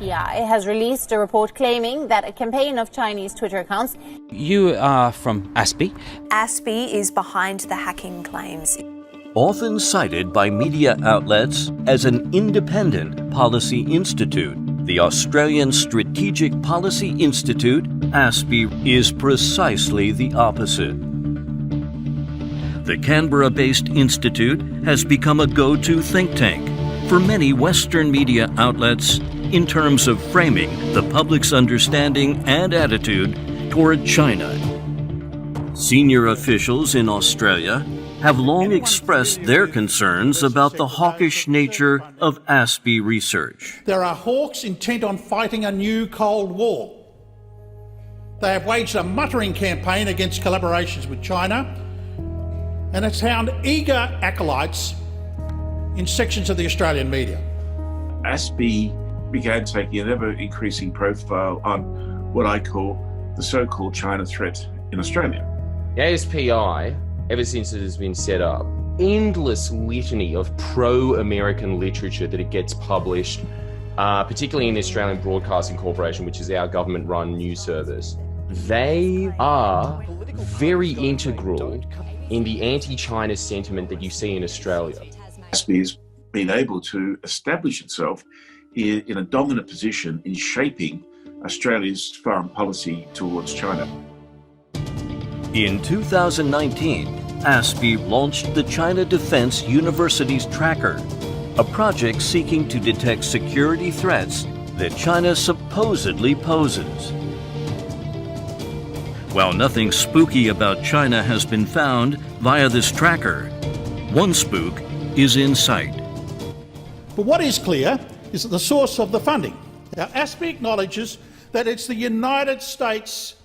ASPI has released a report claiming that a campaign of Chinese Twitter accounts... You are from ASPI? ASPI is behind the hacking claims. Often cited by media outlets as an independent policy institute, the Australian Strategic Policy Institute, ASPI, is precisely the opposite. The Canberra-based institute has become a go-to think tank for many Western media outlets in terms of framing the public's understanding and attitude toward China. Senior officials in Australia have long expressed their concerns about the hawkish nature of ASPI research. There are hawks intent on fighting a new Cold War. They have waged a muttering campaign against collaborations with China, and it's found eager acolytes in sections of the Australian media. ASPI began taking an ever-increasing profile on what I call the so-called China threat in Australia. The ASPI, ever since it has been set up, endless litany of pro-American literature that it gets published, particularly in the Australian Broadcasting Corporation, which is our government-run news service. They are very integral in the anti-China sentiment that you see in Australia. ASPI has been able to establish itself in a dominant position in shaping Australia's foreign policy towards China. In 2019, ASPI launched the China Defense Universities Tracker, a project seeking to detect security threats that China supposedly poses. While nothing spooky about China has been found via this tracker, one spook is in sight. But what is clear is that the source of the funding. Now, ASPI acknowledges that it's the United States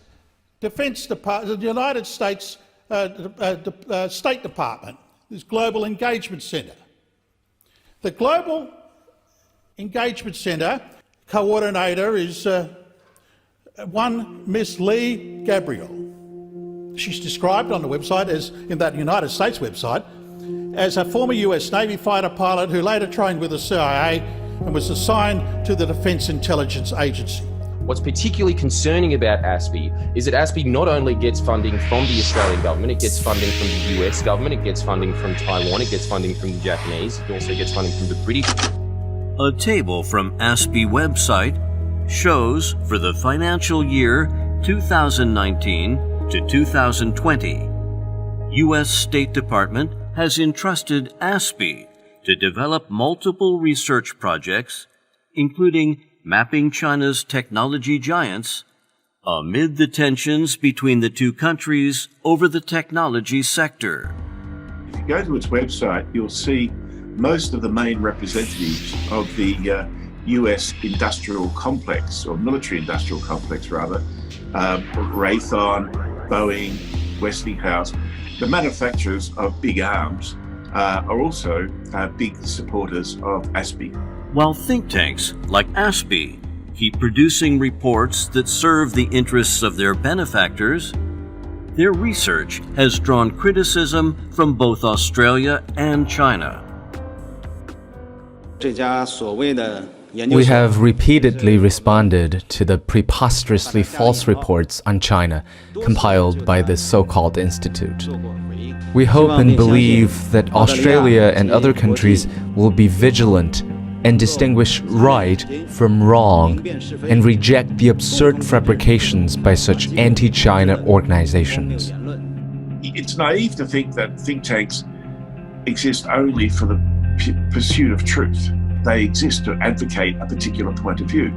Defense Department, the United States State Department, this Global Engagement Centre. The Global Engagement Centre coordinator is one Miss Lee Gabriel. She's described on the website as, in that United States website, as a former US Navy fighter pilot who later trained with the CIA and was assigned to the Defence Intelligence Agency. What's particularly concerning about ASPI is that ASPI not only gets funding from the Australian government, it gets funding from the US government, it gets funding from Taiwan, it gets funding from the Japanese, it also gets funding from the British. A table from ASPI website shows for the financial year 2019 to 2020, U.S. State Department has entrusted ASPI to develop multiple research projects, including mapping China's technology giants amid the tensions between the two countries over the technology sector. If you go to its website, you'll see most of the main representatives of the US industrial complex, or military industrial complex rather, Raytheon, Boeing, Westinghouse. The manufacturers of big arms are also big supporters of ASPI. While think tanks like ASPI keep producing reports that serve the interests of their benefactors, their research has drawn criticism from both Australia and China. We have repeatedly responded to the preposterously false reports on China compiled by this so-called institute. We hope and believe that Australia and other countries will be vigilant and distinguish right from wrong and reject the absurd fabrications by such anti-China organizations. It's naive to think that think tanks exist only for the pursuit of truth. They exist to advocate a particular point of view.